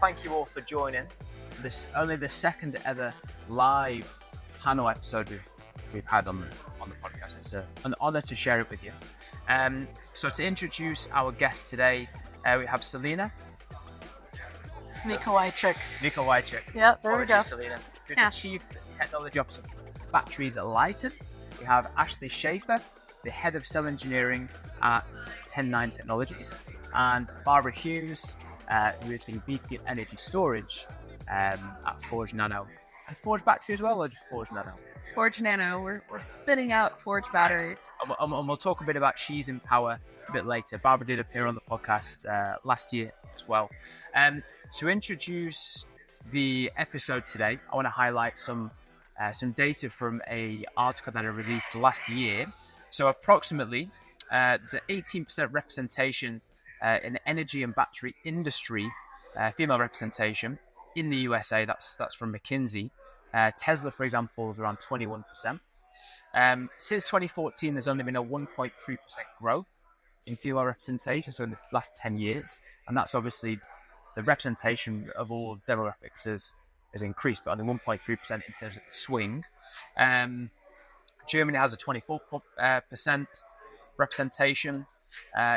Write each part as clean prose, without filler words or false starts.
thank you all for joining. This only the second ever live panel episode we've had on the podcast. It's an honour to share it with you. So to introduce our guest today, we have Celina. Mikolajczak. Yeah, there we go. Celina, who's the Chief Technology Officer of Batteries at Lyten. We have Schaefer, the Head of Cell Engineering at 109 Technologies, and Barbara Hughes, who is the VP of Energy Storage at Forge Nano. And Forge Battery as well, or just Forge Nano? Forge Nano. We're spinning out Forge batteries. And we'll talk a bit about She's in Power a bit later. Barbara did appear on the podcast last year as well. To introduce the episode today, I want to highlight some data from an article that I released last year. So approximately, there's an 18% representation in the energy and battery industry, female representation in the USA. That's from McKinsey. Tesla, for example, is around 21%. Since 2014, there's only been a 1.3% growth in female representation, so in the last 10 years. And that's obviously the representation of all demographics has increased, but only 1.3% in terms of the swing. Germany has a 24% representation.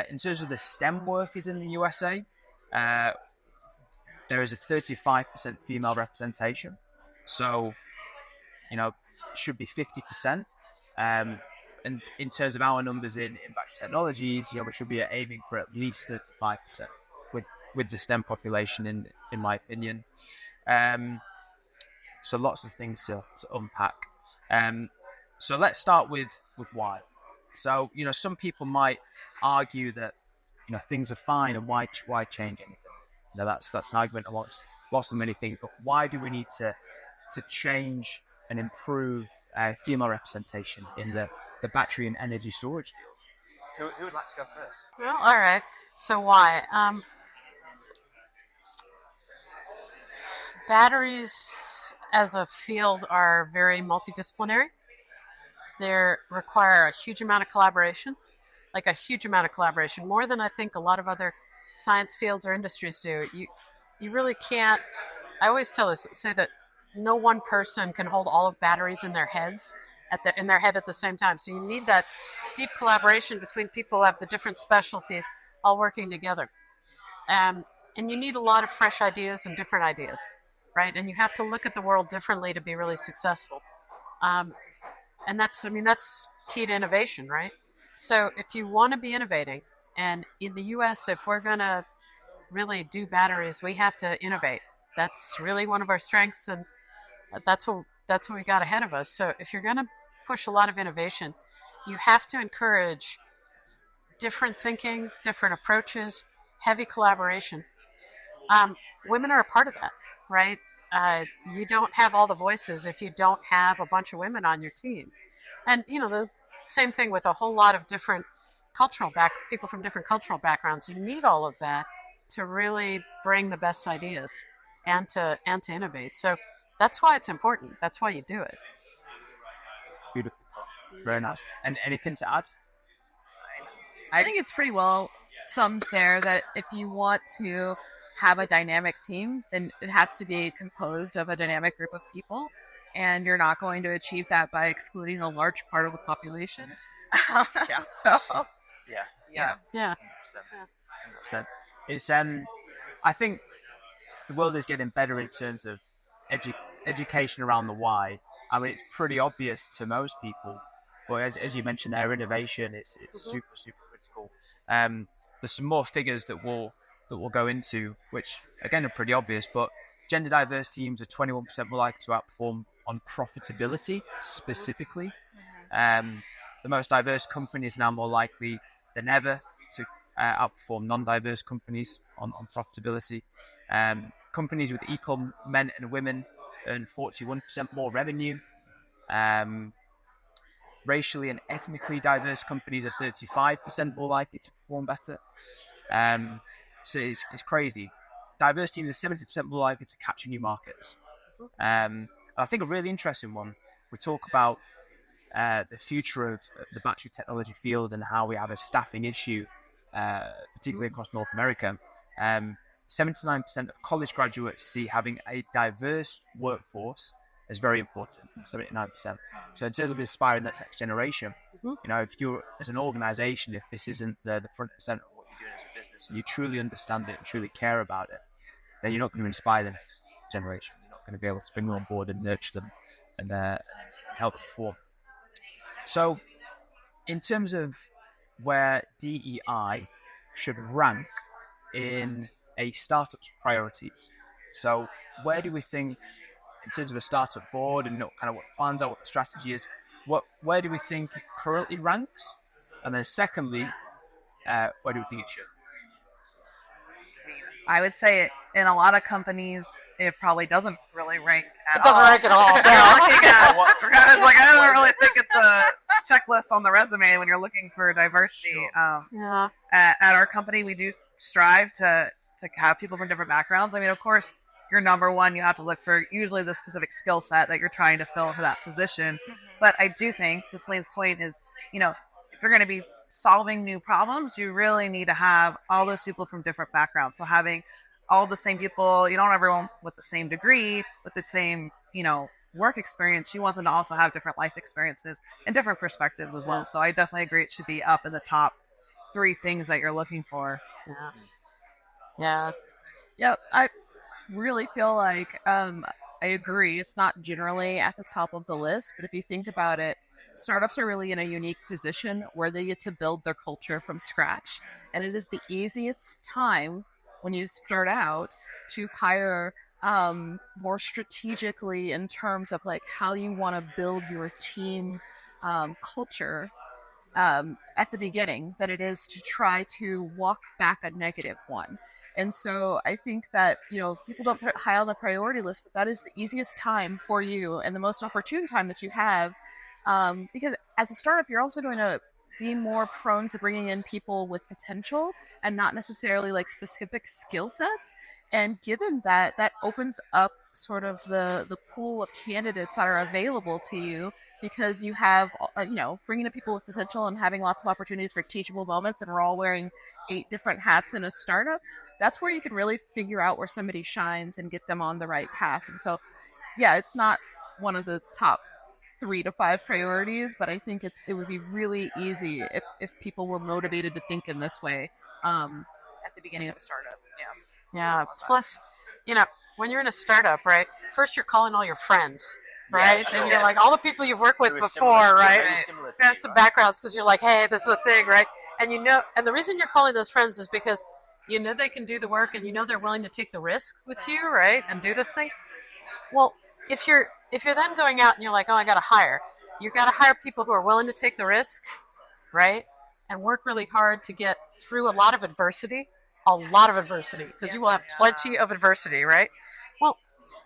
In terms of the STEM workers in the USA, there is a 35% female representation. So, it should be 50%. And in terms of our numbers in battery technologies, we should be aiming for at least 35% with the STEM population, in my opinion. So lots of things to unpack. So let's start with why. So, some people might argue that, things are fine and why change anything? That's an argument amongst lots of many things. But why do we need to change and improve female representation in the battery and energy storage field? Who would like to go first? Well, all right. So why? Batteries as a field are very multidisciplinary. They require a huge amount of collaboration, more than I think a lot of other science fields or industries do. You really can't. I always say that no one person can hold all of batteries in their heads at the same time. So you need that deep collaboration between people who have the different specialties all working together. And you need a lot of fresh ideas and different ideas, right? And you have to look at the world differently to be really successful. And that's key to innovation, right? So if you want to be innovating, and in the US, if we're going to really do batteries, we have to innovate. That's really one of our strengths, and that's what we got ahead of us. So if you're going to push a lot of innovation, you have to encourage different thinking, different approaches, heavy collaboration. Women are a part of that, right? You don't have all the voices if you don't have a bunch of women on your team. And, the same thing with a whole lot of different people from different cultural backgrounds. You need all of that to really bring the best ideas and to innovate. So that's why it's important. That's why you do it. Beautiful. Very nice. And anything to add? I think it's pretty well summed there that if you want to have a dynamic team, then it has to be composed of a dynamic group of people. And you're not going to achieve that by excluding a large part of the population. Yeah. So, yeah. 100%. It's I think the world is getting better in terms of education around the why. I mean, it's pretty obvious to most people, but as you mentioned there, innovation it's super critical. There's some more figures that we'll go into, which again are pretty obvious, but gender diverse teams are 21% more likely to outperform on profitability specifically. The most diverse companies now more likely than ever to outperform non-diverse companies on profitability. Companies with equal men and women earn 41% more revenue. Racially and ethnically diverse companies are 35% more likely to perform better. So it's crazy. Diverse teams are 70% more likely to capture new markets. I think a really interesting one, we talk about the future of the battery technology field and how we have a staffing issue, particularly across North America. 79% of college graduates see having a diverse workforce as very important. 79%. So in terms of inspiring that next generation, if you're as an organization, if this isn't the front and center of what you're doing as a business, and you truly understand it and truly care about it, then you're not going to inspire the next generation. You're not going to be able to bring them on board and nurture them and help perform. So in terms of where DEI should rank in a startup's priorities, so where do we think, in terms of a startup board and kind of what plans are, what the strategy is, where do we think it currently ranks? And then secondly, where do we think it should? I would say in a lot of companies, it probably doesn't really rank at all. It doesn't rank at all. I don't really think it's a checklist on the resume when you're looking for diversity. Sure. At our company, we do strive to have people from different backgrounds. I mean, of course, you're number one. You have to look for usually the specific skill set that you're trying to fill for that position. Mm-hmm. But I do think, to Celine's point, is, if you're going to be solving new problems, you really need to have all those people from different backgrounds. So having all the same people, you don't have everyone with the same degree, with the same, work experience. You want them to also have different life experiences and different perspectives as well. So I definitely agree it should be up in the top 3 things that you're looking for. Yeah. Yep. I really feel like I agree. It's not generally at the top of the list, but if you think about it, startups are really in a unique position where they get to build their culture from scratch. And it is the easiest time when you start out to hire more strategically in terms of like how you want to build your team culture at the beginning than it is to try to walk back a negative one. And so I think that, people don't put it high on the priority list, but that is the easiest time for you and the most opportune time that you have. Because as a startup, you're also going to be more prone to bringing in people with potential and not necessarily like specific skill sets. And given that opens up sort of the pool of candidates that are available to you, because you have, bringing in people with potential and having lots of opportunities for teachable moments, and we're all wearing 8 different hats in a startup. That's where you can really figure out where somebody shines and get them on the right path. And so, yeah, it's not one of the top 3 to 5 priorities, but I think it would be really easy if people were motivated to think in this way at the beginning of a startup. Yeah. Plus, when you're in a startup, right? First, you're calling all your friends, right? Yeah, sure. And you're like all the people you've worked with before, right? Have some backgrounds because you're like, hey, this is a thing, right? And and the reason you're calling those friends is because they can do the work, and they're willing to take the risk with you, right? And do this thing. Well, if you're then going out and you're like, oh, I got to hire, you got to hire people who are willing to take the risk, right? And work really hard to get through a lot of adversity, because you will have plenty of adversity, right? Well,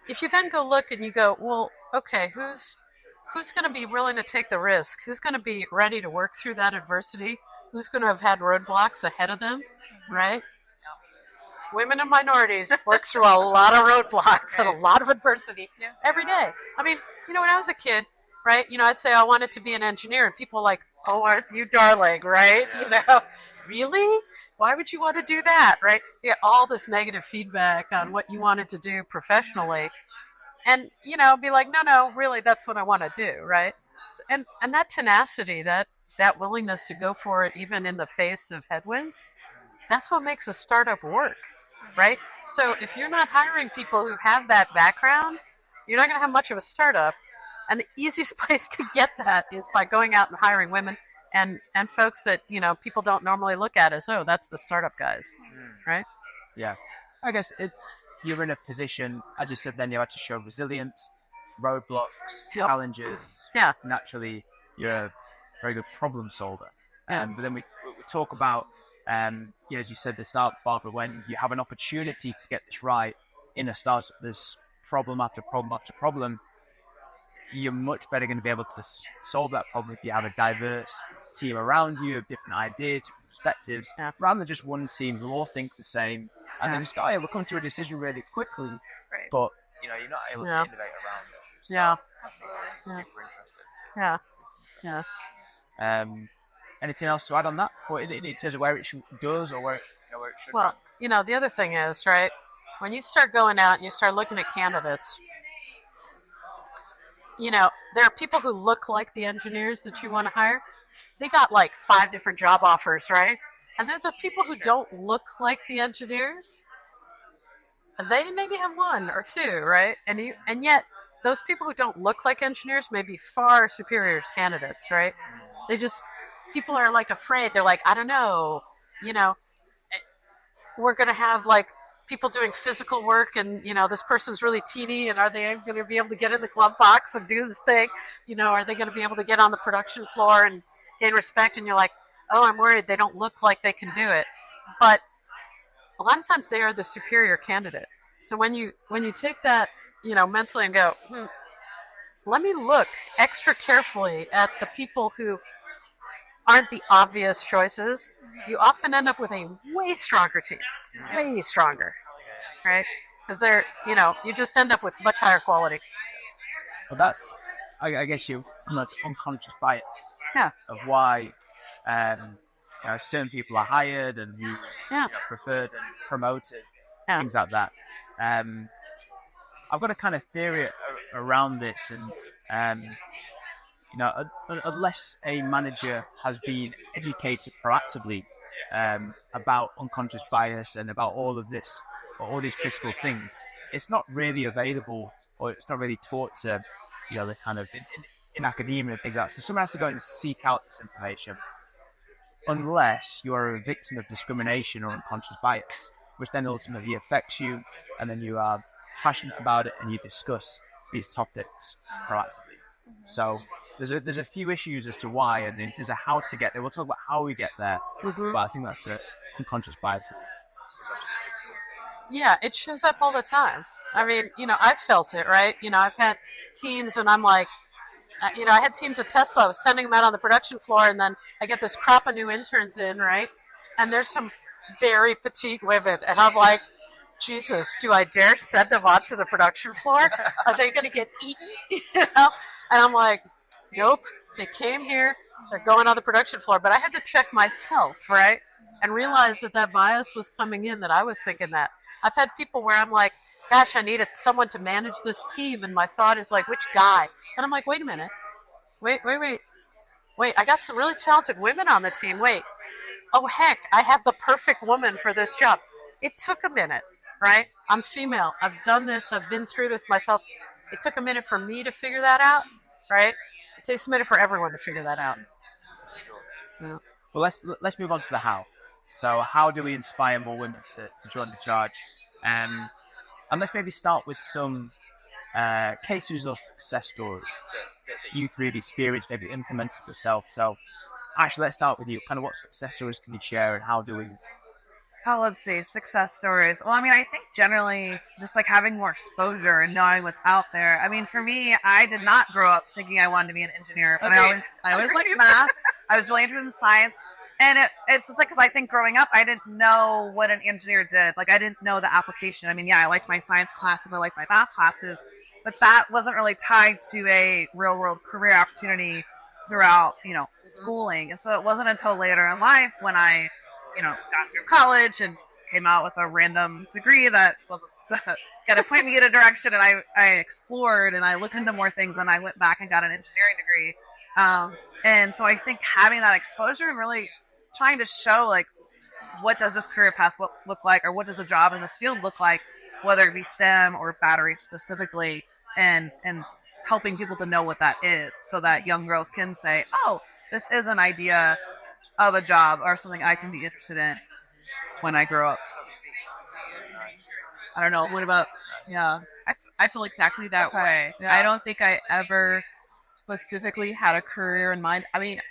if you then go look and you go, well, okay, who's going to be willing to take the risk? Who's going to be ready to work through that adversity? Who's going to have had roadblocks ahead of them, right? Women and minorities work through a lot of roadblocks and a lot of adversity every day. I mean, when I was a kid, right, I'd say I wanted to be an engineer, and people were like, oh, aren't you darling, right? Really? Why would you want to do that, right? You get all this negative feedback on what you wanted to do professionally. And, be like, no, really, that's what I want to do, right? And that tenacity, that willingness to go for it even in the face of headwinds, that's what makes a startup work, right? So if you're not hiring people who have that background, you're not going to have much of a startup. And the easiest place to get that is by going out and hiring women and folks that, people don't normally look at as, oh, that's the startup guys, right? Yeah. I guess you're in a position, as you said, then you have to show resilience, roadblocks, challenges. Yeah. Naturally, you're a very good problem solver. Yeah. But then we talk about, as you said at the start, Barbara, when you have an opportunity to get this right in a startup, there's problem after problem after problem. You're much better going to be able to solve that problem if you have a diverse team around you of different ideas, different perspectives, rather than just one team who all think the same. And then we'll come to a decision really quickly, but you're not able to innovate around it. So, Absolutely. Super interesting. Yeah. Anything else to add on that? Or in terms of where it does or where where it should Well, the other thing is, right, when you start going out and you start looking at candidates, there are people who look like the engineers that you want to hire. They got like 5 different job offers, right? And then the people who don't look like the engineers, they maybe have 1 or 2, right? And yet those people who don't look like engineers may be far superior as candidates, right? People are like afraid. They're like, I don't know, we're going to have like people doing physical work, and this person's really teeny, and are they going to be able to get in the glove box and do this thing? Are they going to be able to get on the production floor and gain respect? And you're like, oh, I'm worried they don't look like they can do it. But a lot of times they are the superior candidate. So when you take that mentally and go, let me look extra carefully at the people who aren't the obvious choices, you often end up with a way stronger team, way stronger, right? Because you just end up with much higher quality. Well, that's, I guess, that's unconscious bias of why certain people are hired and who's preferred and promoted, things like that. I've got a kind of theory around this, and unless a manager has been educated proactively about unconscious bias and about all of this, or all these physical things, it's not really available, or it's not really taught to, the kind of in academia and things like that. So someone has to go and seek out this information, unless you are a victim of discrimination or unconscious bias, which then ultimately affects you, and then you are passionate about it and you discuss these topics proactively. So there's a few issues as to why, and in terms of how to get there. We'll talk about how we get there, but I think that's some conscious biases. Yeah, it shows up all the time. I mean, I've felt it, right? I've had teams, and I'm like, I had teams at Tesla. I was sending them out on the production floor, and then I get this crop of new interns in, right? And there's some very petite women, and I'm like, Jesus, do I dare send them onto the production floor? Are they going to get eaten? And I'm like, nope. They came here. They're going on the production floor. But I had to check myself, right? And realize that bias was coming in, that I was thinking that. I've had people where I'm like, gosh, I needed someone to manage this team. And my thought is like, which guy? And I'm like, wait a minute. Wait. I got some really talented women on the team. Wait. Oh, heck, I have the perfect woman for this job. It took a minute, right? I'm female. I've done this. I've been through this myself. It took a minute for me to figure that out, right? It takes a minute for everyone to figure that out. Yeah. Well, let's move on to the how. So how do we inspire more women to join the charge? And let's maybe start with some cases or success stories that you've really experienced, maybe implemented yourself. So actually, let's start with you. Kind of what success stories can you share, and how do we... Oh, let's see, success stories. Well, I mean, I think generally just like having more exposure and knowing what's out there. I mean, for me, I did not grow up thinking I wanted to be an engineer, but I always liked math. I was really interested in science. And it's just like, because I think growing up, I didn't know what an engineer did. Like, I didn't know the application. I mean, yeah, I liked my science classes, I liked my math classes, but that wasn't really tied to a real world career opportunity throughout, schooling. And so it wasn't until later in life when I, got through college and came out with a random degree that wasn't going to point me in a direction, and I explored and I looked into more things, and I went back and got an engineering degree. And so I think having that exposure and really trying to show, like, what does this career path look like, or what does a job in this field look like, whether it be STEM or battery specifically, and helping people to know what that is, so that young girls can say, oh, this is an idea of a job or something I can be interested in when I grow up, so to speak. I don't know. What about, I feel exactly that way. Yeah. I don't think I ever specifically had a career in mind. I mean,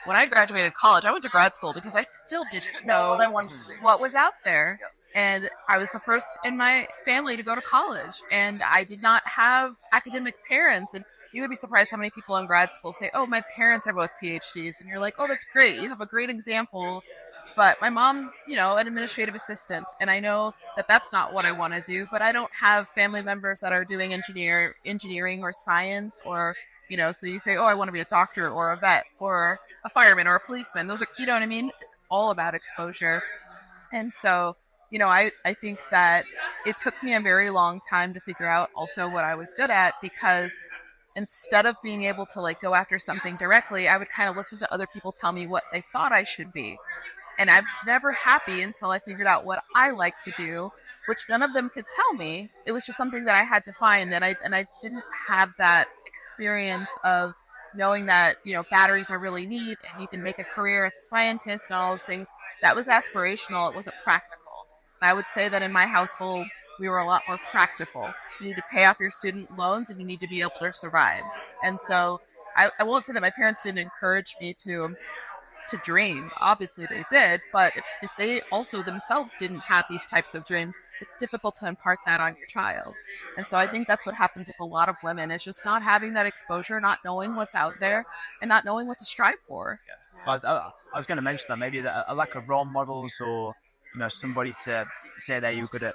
when I graduated college, I went to grad school because I still didn't know what was out there. And I was the first in my family to go to college, and I did not have academic parents. And you would be surprised how many people in grad school say, oh, my parents are both PhDs. And you're like, oh, that's great. You have a great example. But my mom's, an administrative assistant, and I know that that's not what I want to do, but I don't have family members that are doing engineering or science, or, so you say, oh, I want to be a doctor or a vet or a fireman or a policeman. Those are, you know what I mean? It's all about exposure. And so, I think that it took me a very long time to figure out also what I was good at, because instead of being able to like go after something directly, I would kind of listen to other people tell me what they thought I should be. And I'm never happy until I figured out what I like to do, which none of them could tell me. It was just something that I had to find, and I didn't have that experience of knowing that, batteries are really neat and you can make a career as a scientist and all those things. That was aspirational. It wasn't practical. And I would say that in my household, we were a lot more practical. You need to pay off your student loans and you need to be able to survive. And so I won't say that my parents didn't encourage me to dream. Obviously they did, but if they also themselves didn't have these types of dreams, it's difficult to impart that on your child. And so I think that's what happens with a lot of women, is just not having that exposure, not knowing what's out there, and not knowing what to strive for. Yeah. I was going to mention that maybe a lack of role models, or somebody to say that you're good at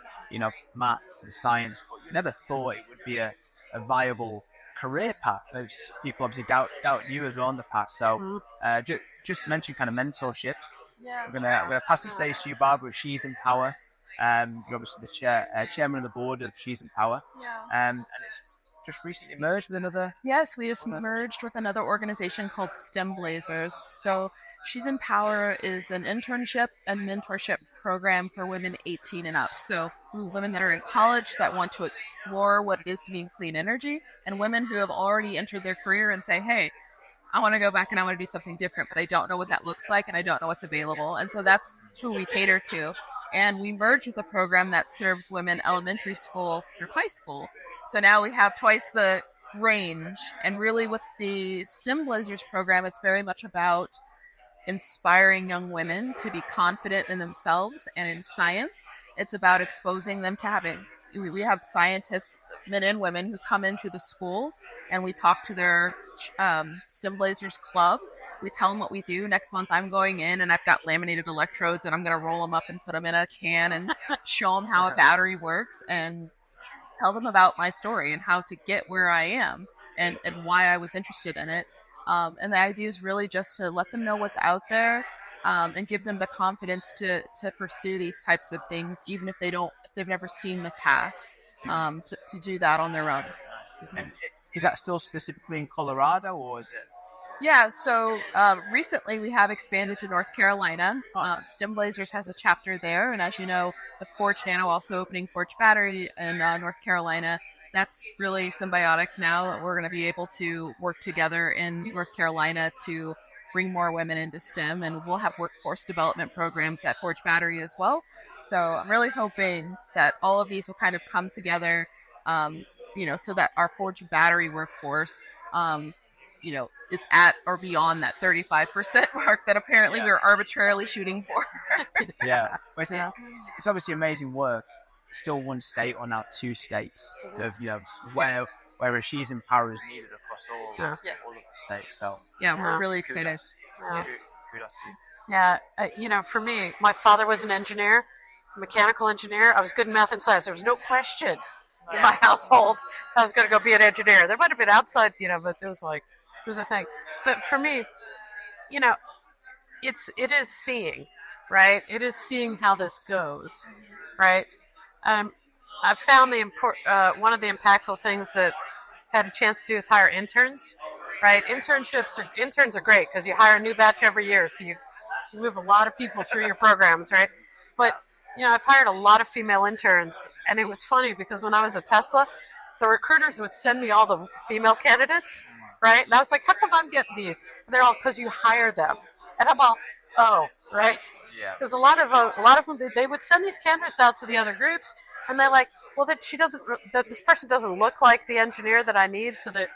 maths and science, but you never thought it would be a viable career path. There's people obviously doubt you as well in the past. So just mention kind of mentorship. Yeah. We're gonna pass the stage to you, Barbara. She's in Power. You're obviously the chairman of the board of She's in Power. Yeah. And it's just recently merged with another. Yes, we just merged with another organization called STEM Blazers. So She's in Power is an internship and mentorship program for women 18 and up. So women that are in college that want to explore what it is to be in clean energy, and women who have already entered their career and say, hey, I want to go back and I want to do something different, but I don't know what that looks like and I don't know what's available. And so that's who we cater to. And we merged with a program that serves women elementary school through high school. So now we have twice the range. And really with the STEM Blazers program, it's very much about inspiring young women to be confident in themselves and in science. It's about exposing them to having, we have scientists, men and women, who come into the schools and we talk to their STEM Blazers club. We tell them what we do. Next month I'm going in and I've got laminated electrodes and I'm going to roll them up and put them in a can and show them how a battery works and tell them about my story and how to get where I am and why I was interested in it. And the idea is really just to let them know what's out there and give them the confidence to pursue these types of things, even if they've never seen the path, to do that on their own. And is that still specifically in Colorado, or is it? Yeah, so recently we have expanded to North Carolina. STEM Blazers has a chapter there, and as you know, with Forge Nano also opening Forge Battery in North Carolina, that's really symbiotic now. We're going to be able to work together in North Carolina to bring more women into STEM, and we'll have workforce development programs at Forge Battery as well. So I'm really hoping that all of these will kind of come together, so that our Forge Battery workforce, is at or beyond that 35% mark that apparently we're arbitrarily shooting for. Yeah. Well, it's obviously amazing work. Still one state or now two states of where She's in Power is needed across all of the states. So we're really excited. Kudos to you. Yeah, for me, my father was an engineer, mechanical engineer. I was good in math and science. There was no question in my household I was going to go be an engineer. There might have been outside, but it was a thing. But for me, it is seeing, right? It is seeing how this goes, right? I've found one of the impactful things that I've had a chance to do is hire interns, right? Interns are great because you hire a new batch every year, so you move a lot of people through your programs, right? But I've hired a lot of female interns, and it was funny because when I was at Tesla, the recruiters would send me all the female candidates, right? And I was like, how come I'm getting these? And they're all, because you hire them. And I'm all, oh, right? Yeah. Because a lot of them, they would send these candidates out to the other groups, and they're like, well, this person doesn't look like the engineer that I need, so that,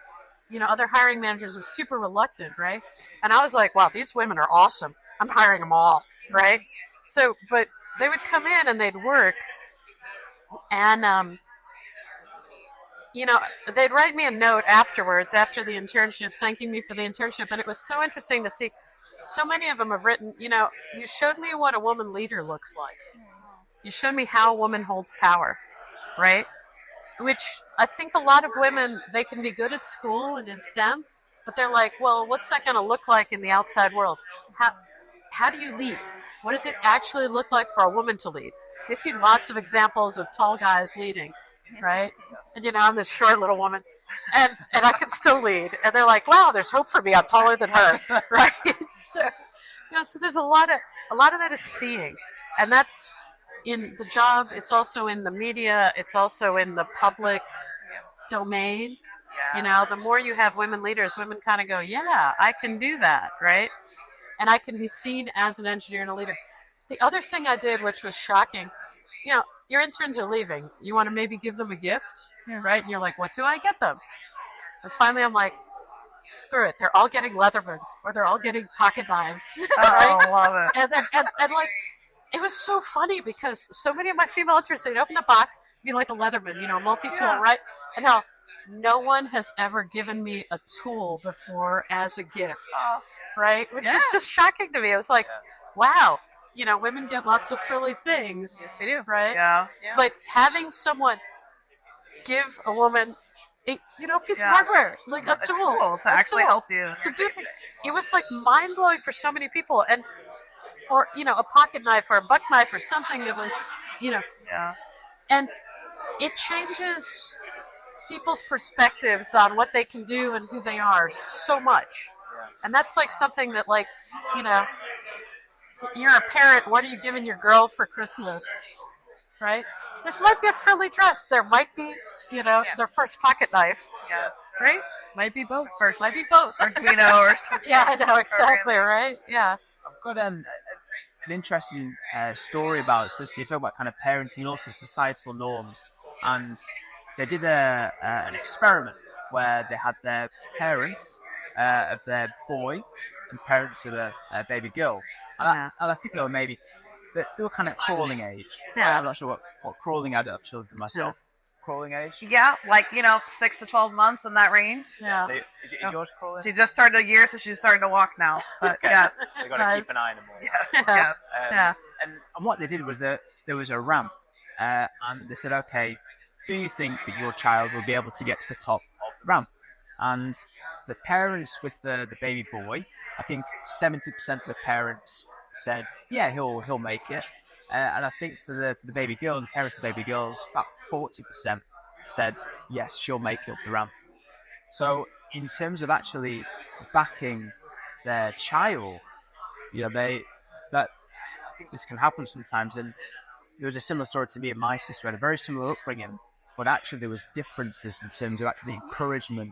other hiring managers were super reluctant, right? And I was like, wow, these women are awesome. I'm hiring them all, right? So, but they would come in and they'd work, and they'd write me a note afterwards, after the internship, thanking me for the internship, and it was so interesting to see. So many of them have written, you showed me what a woman leader looks like. You showed me how a woman holds power, right? Which I think a lot of women, they can be good at school and in STEM, but they're like, well, what's that going to look like in the outside world? How do you lead? what does it actually look like for a woman to lead? They see lots of examples of tall guys leading, right? And I'm this short little woman, and I can still lead. And they're like, wow, there's hope for me. I'm taller than her, right? So, so there's a lot of that is seeing, and that's in the job. It's also in the media. It's also in the public domain. The more you have women leaders, women kind of go, yeah, I can do that, right? And I can be seen as an engineer and a leader. The other thing I did, which was shocking, your interns are leaving. You want to maybe give them a gift, right? And you're like, what do I get them? And finally I'm like, screw it. They're all getting Leathermans, or they're all getting pocket knives. Right? Oh, love it. And like, it was so funny because so many of my female interns, they'd open the box, be like a Leatherman, multi-tool, right? And now no one has ever given me a tool before as a gift, right? Which is just shocking to me. It was like, wow, women get lots of frilly things. Yes, we do. Right? Yeah. But having someone give a woman a piece of hardware, like a tool to actually help you to do things, it was like mind blowing for so many people. And or a pocket knife or a buck knife or something that was and it changes people's perspectives on what they can do and who they are so much. And that's like something that, like, you're a parent, what are you giving your girl for Christmas, right? There might be a frilly dress, there might be their first pocket knife. Yes. Right? Might be both first. Might be both. Or Twino or something. Yeah, I know, exactly, right? Yeah. I've got an interesting story about this. You talk about kind of parenting and also societal norms. And they did an experiment where they had their parents of their boy and parents of a baby girl. And I think they were kind of crawling age. Yeah. I'm not sure what crawling age. I've children myself. Crawling age? Yeah, like 6 to 12 months in that range. Yeah. So is yours crawling? She just started a year, so she's starting to walk now. But yes. So you've got to keep an eye on them all. Yes. Yes. Yeah. And what they did was that there was a ramp, and they said, okay, do you think that your child will be able to get to the top of the ramp? And the parents with the baby boy, I think 70% of the parents said, yeah, he'll make it. And I think for the baby girl, the parents of the baby girls, about 40% said, yes, she'll make it up the ramp. So in terms of actually backing their child, I think this can happen sometimes. And there was a similar story to me and my sister. We had a very similar upbringing, but actually there was differences in terms of actually encouragement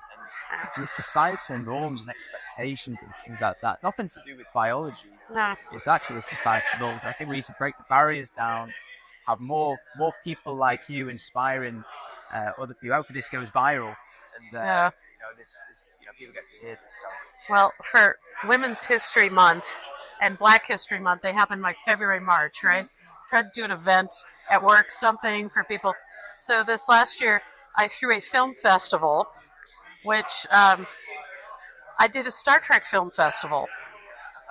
and the societal norms and expectations and things like that. Nothing to do with biology. No. It's actually societal norms. I think we need to break the barriers down, have more people like you inspiring other people. Hopefully this goes viral, and people get to hear this. So. Well, for Women's History Month and Black History Month, they happen like February, March, right? Tried to do an event at work, something for people. So this last year, I threw a film festival, which I did a Star Trek film festival.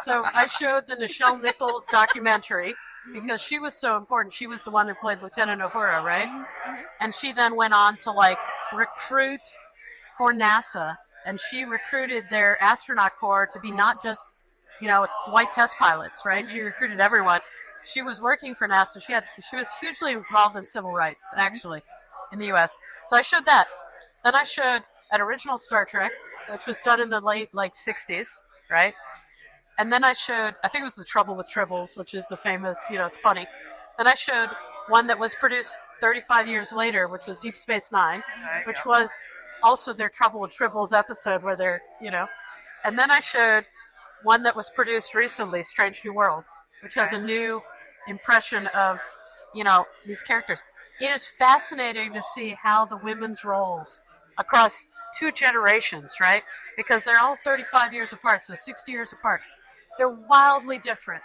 So I showed the Nichelle Nichols documentary because she was so important. She was the one who played Lieutenant Uhura, right? And she then went on to recruit for NASA, and she recruited their astronaut corps to be not just white test pilots, right? She recruited everyone. She was working for NASA. She was hugely involved in civil rights, actually, in the U.S. So I showed that. Then I showed an original Star Trek, which was done in the late 60s, right? And then I showed, I think it was The Trouble with Tribbles, which is the famous, it's funny. Then I showed one that was produced 35 years later, which was Deep Space Nine, which was also their Trouble with Tribbles episode where they're, And then I showed one that was produced recently, Strange New Worlds, which has a new impression of, these characters. It is fascinating to see how the women's roles across 2 generations, right? Because they're all 35 years apart, so 60 years apart. They're wildly different,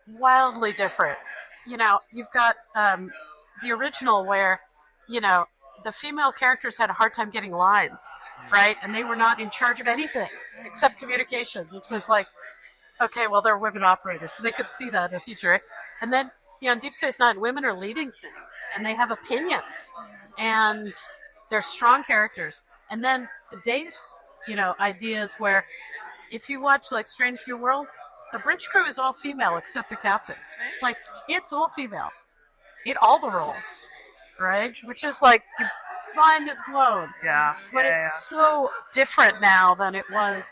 wildly different. You've got the original where, the female characters had a hard time getting lines, right? And they were not in charge of anything except communications, which was like, okay, well, they're women operators, so they could see that in the future, right? And then, in Deep Space Nine, women are leading things, and they have opinions, and they're strong characters. And then today's, ideas where if you watch Strange New Worlds, the bridge crew is all female except the captain. Like, it's all female in all the roles, right? Which is like, your mind is blown. Yeah. But it's so different now than it was,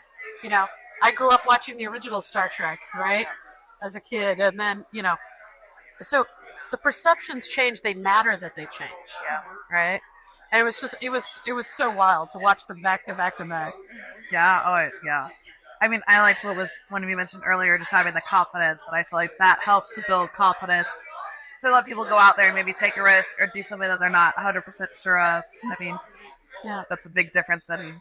I grew up watching the original Star Trek, right? As a kid. And then, so the perceptions change, they matter that they change. Yeah. Right? And it was so wild to watch them back to back to back. Yeah. Oh, yeah. I mean, I liked what was when we mentioned earlier, just having the confidence, and I feel like that helps to build confidence to let people go out there and maybe take a risk or do something that they're not 100% sure of. I mean, that's a big difference in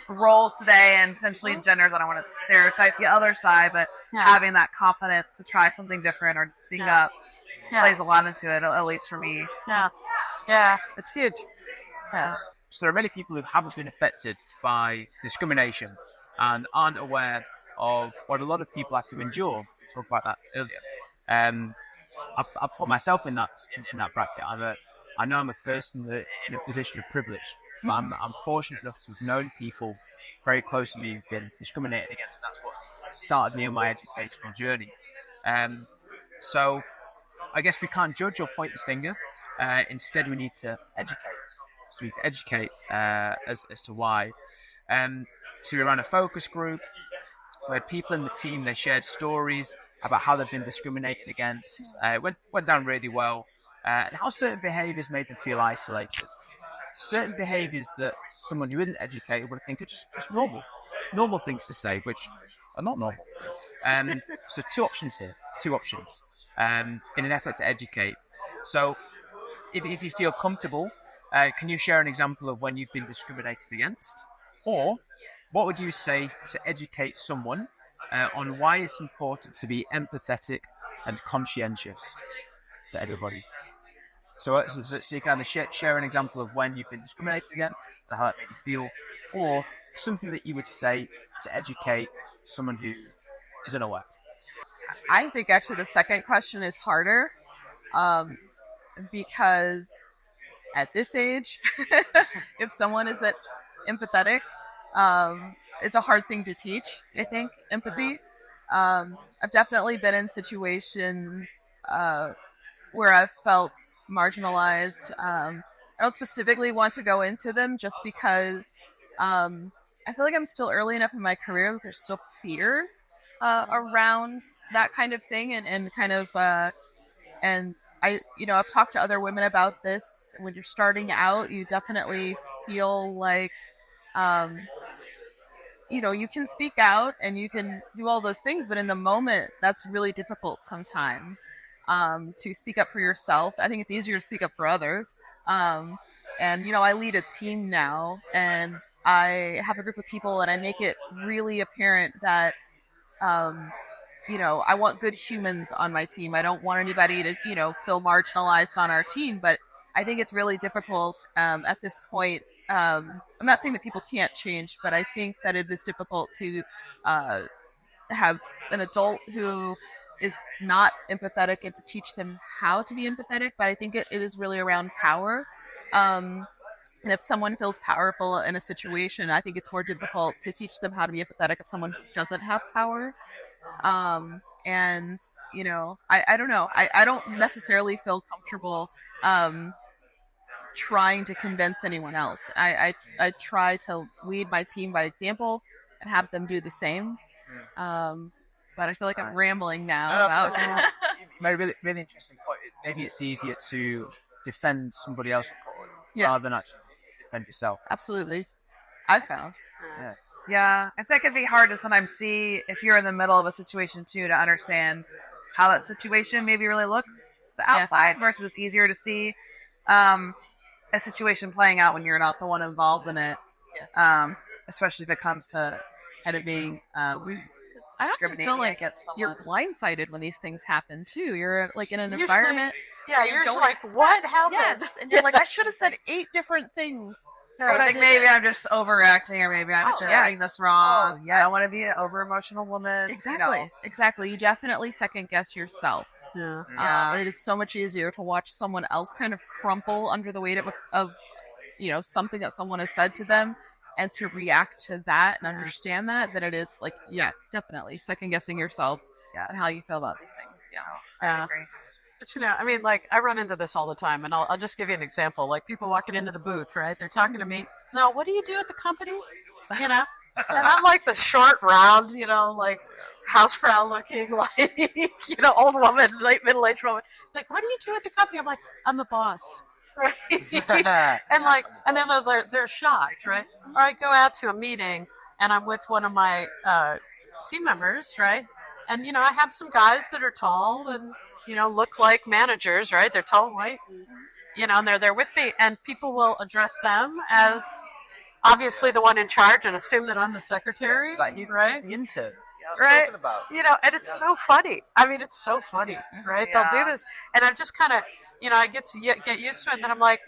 roles today and potentially genders. I don't want to stereotype the other side, but having that confidence to try something different or to speak up plays a lot into it, at least for me. Yeah, it's huge. Yeah. So there are many people who haven't been affected by discrimination and aren't aware of what a lot of people have to endure. We talked about that earlier. I put myself in that bracket. I know I'm a person in a position of privilege, but I'm fortunate enough to have known people very close to me who've been discriminated against, and that's what started me on my educational journey. So I guess we can't judge or point the finger. Instead, we need to educate. So we need to educate as to why. So we ran a focus group where people in the team, they shared stories about how they've been discriminated against. It went down really well, and how certain behaviours made them feel isolated. Certain behaviours that someone who isn't educated would think are just normal things to say, which are not normal. So two options here, in an effort to educate. So if you feel comfortable, can you share an example of when you've been discriminated against? Or what would you say to educate someone on why it's important to be empathetic and conscientious to everybody? So you kind of share an example of when you've been discriminated against, and how that made you feel, or something that you would say to educate someone who is unaware. I think actually the second question is harder, because at this age, if someone isn't empathetic, it's a hard thing to teach, I think, empathy. I've definitely been in situations where I've felt marginalized. I don't specifically want to go into them just because I feel like I'm still early enough in my career that there's still fear around that kind of thing, and kind of and I've talked to other women about this. When you're starting out, you definitely feel like you can speak out and you can do all those things, but in the moment, that's really difficult sometimes to speak up for yourself. I think it's easier to speak up for others. And I lead a team now, and I have a group of people, and I make it really apparent that I want good humans on my team. I don't want anybody to, feel marginalized on our team, but I think it's really difficult at this point. I'm not saying that people can't change, but I think that it is difficult to have an adult who is not empathetic and to teach them how to be empathetic. But I think it is really around power. And if someone feels powerful in a situation, I think it's more difficult to teach them how to be empathetic if someone doesn't have power. And I don't know. I don't necessarily feel comfortable trying to convince anyone else. I try to lead my team by example and have them do the same. But I feel like I'm rambling now about. Really, really interesting point. Maybe it's easier to defend somebody else rather than actually defend yourself. Absolutely, I found. Yeah, I think it can be hard to sometimes see if you're in the middle of a situation too, to understand how that situation maybe really looks the outside versus it's easier to see a situation playing out when you're not the one involved in it. Yes. Especially if it comes to kind of being I often feel like you're blindsided when these things happen too. You're like in an environment. Yeah, you're like, what happened? Yes, and you're like, I should have said 8 different things. I think maybe I'm just overreacting, or maybe I'm getting this wrong. I don't want to be an over-emotional woman. Exactly. You definitely second guess yourself. It is so much easier to watch someone else kind of crumple under the weight of something that someone has said to them, and to react to that and understand that, than it is like, definitely second guessing yourself and how you feel about these things. I agree. But I mean, like, I run into this all the time, and I'll just give you an example. Like, people walking into the booth, right? They're talking to me. Now, what do you do at the company? And I'm like the short, round, like housefrau looking, like, old woman, late middle-aged woman. Like, what do you do at the company? I'm like, I'm the boss. Right? and then they're shocked, right? Or I go out to a meeting, and I'm with one of my team members, right? And, I have some guys that are tall and, look like managers, right? They're tall and white, and they're there with me. And people will address them as obviously the one in charge and assume that I'm the secretary, right? He's the intern. Right? And it's so funny. I mean, it's so funny, right? Yeah. They'll do this. And I'm just kind of, I get to get used to it. And then I'm like,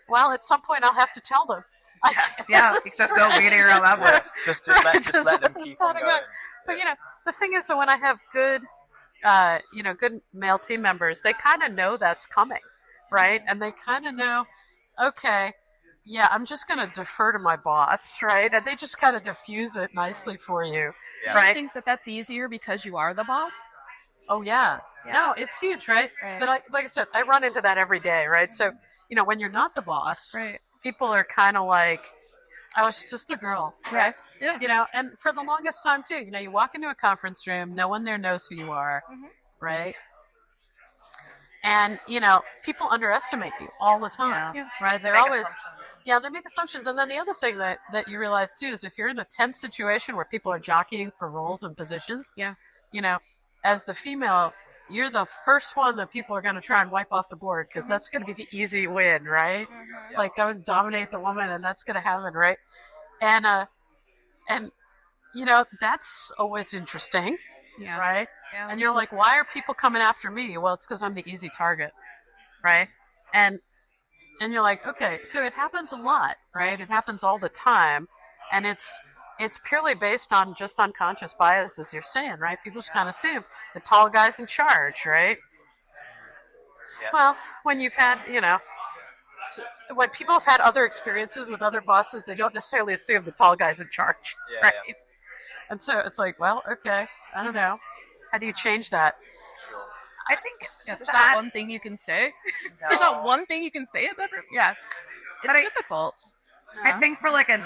well, at some point I'll have to tell them. It's just no waiting around that way. Just let them keep on going. But, the thing is that when I have good, good male team members, they kind of know that's coming, right? And they kind of know, okay, I'm just going to defer to my boss, right? And they just kind of diffuse it nicely for you, right? Do you think that that's easier because you are the boss? Oh, yeah. No, it's huge, right? But like I said, I run into that every day, right? So, when you're not the boss, people are kind of like, oh, she's just the girl, right? Yeah. And for the longest time, too, you walk into a conference room, no one there knows who you are, right? And, people underestimate you all the time, right? They're always, they make assumptions. And then the other thing that you realize, too, is if you're in a tense situation where people are jockeying for roles and positions, as the female, you're the first one that people are going to try and wipe off the board because that's going to be the easy win, right? Like, go and dominate the woman, and that's going to happen, right? And that's always interesting, right? Yeah. And you're like, why are people coming after me? Well, it's because I'm the easy target, right? And you're like, okay, so it happens a lot, right? It happens all the time, and it's purely based on just unconscious bias, as you're saying, right? People just kind of assume the tall guy's in charge, right? Yeah. Well, when you've had, when people have had other experiences with other bosses, they don't necessarily assume the tall guy's in charge, right? Yeah. And so it's like, well, okay, I don't know. How do you change that? I think there's not one thing you can say. No. There's not one thing you can say at that room. Yeah, it's difficult. I think for like I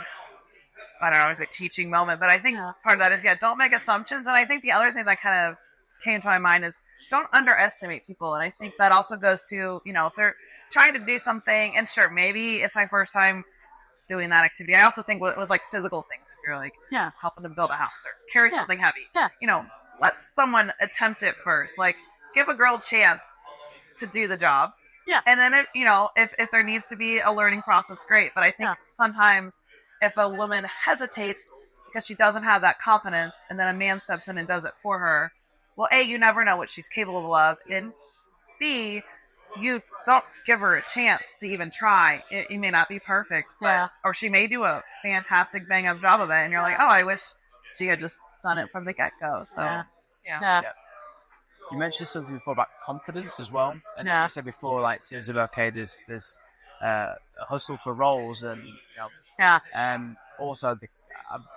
don't know, it's a teaching moment, but I think part of that is, don't make assumptions. And I think the other thing that kind of came to my mind is don't underestimate people. And I think that also goes to, if they're trying to do something, and sure, maybe it's my first time doing that activity. I also think with like physical things, if you're like helping them build a house or carry something heavy, let someone attempt it first. Like, give a girl a chance to do the job. Yeah. And then, if there needs to be a learning process, great. But I think sometimes if a woman hesitates because she doesn't have that confidence, and then a man steps in and does it for her, well, A, you never know what she's capable of, and B, you don't give her a chance to even try. It may not be perfect, or she may do a fantastic bang-up job of it, and you're like, oh, I wish she had just done it from the get-go. So, You mentioned something before about confidence as well, and you said before, like, in terms of, okay, there's a hustle for roles, and also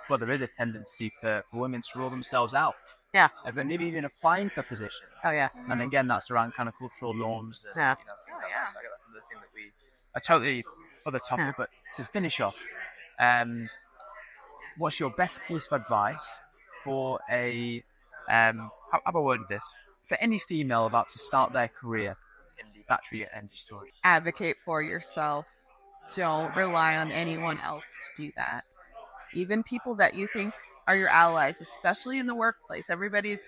there is a tendency for women to rule themselves out. Yeah, but maybe even applying for positions. Oh yeah, and again, that's around kind of cultural norms. And, so I guess that's another thing that we are totally other topic. But to finish off, what's your best piece of advice for a how have I worded this? For any female about to start their career in the battery energy storage? Advocate for yourself. Don't rely on anyone else to do that. Even people that you think are your allies, especially in the workplace. Everybody's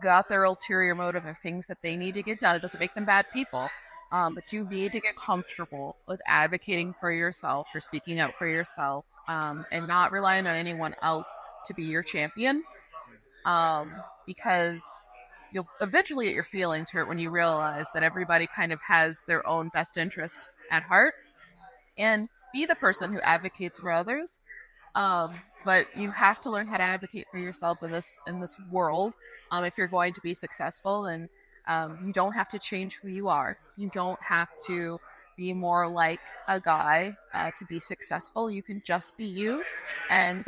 got their ulterior motive and things that they need to get done. It doesn't make them bad people, but you need to get comfortable with advocating for yourself, for speaking up for yourself, and not relying on anyone else to be your champion, because you'll eventually get your feelings hurt when you realize that everybody kind of has their own best interest at heart. And be the person who advocates for others. But you have to learn how to advocate for yourself in this world if you're going to be successful. And you don't have to change who you are. You don't have to be more like a guy to be successful. You can just be you, and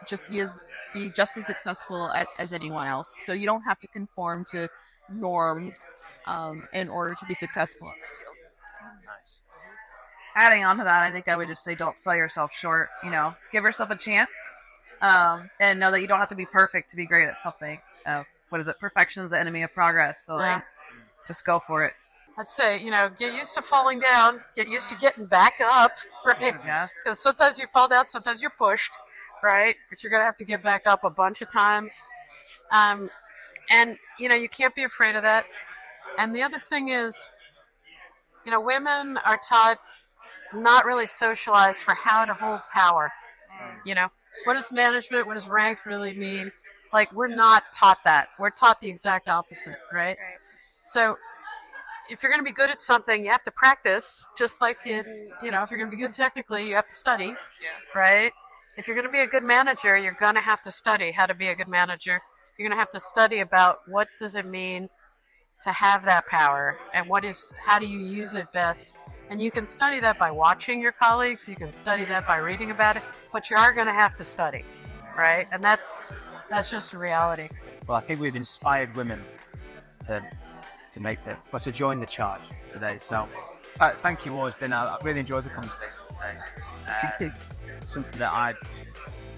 just be just as successful as anyone else. So you don't have to conform to norms in order to be successful in this field. Nice. Adding on to that, I think I would just say don't sell yourself short. Give yourself a chance, and know that you don't have to be perfect to be great at something. What is it? Perfection is the enemy of progress. So just go for it. I'd say, get used to falling down, get used to getting back up, right? Yeah. Because sometimes you fall down, sometimes you're pushed, right? But you're going to have to get back up a bunch of times. And, you can't be afraid of that. And the other thing is, women are taught, not really socialized for how to hold power. What does management, what does rank really mean? Like, we're not taught that. We're taught the exact opposite, right? So if you're going to be good at something, you have to practice, just like if you're going to be good technically, you have to study, right? If you're going to be a good manager, you're going to have to study how to be a good manager. You're going to have to study about what does it mean to have that power, and how do you use it best. And you can study that by watching your colleagues, you can study that by reading about it, but you are going to have to study, right? And that's just a reality. Well, I think we've inspired women to join the charge today. So thank you all. I really enjoyed the conversation today. Something that I've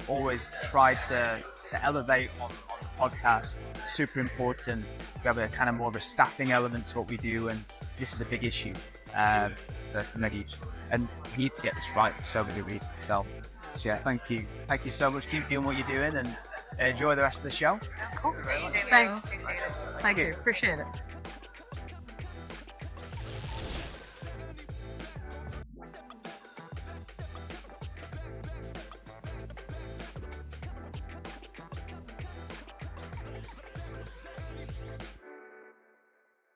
always tried to elevate on the podcast. Super important. We have a kind of more of a staffing element to what we do, and this is a big issue for many, and we need to get this right for so many reasons. So yeah, thank you so much. Keep doing what you're doing, and enjoy the rest of the show. Cool. Thanks. Thank you. Appreciate it.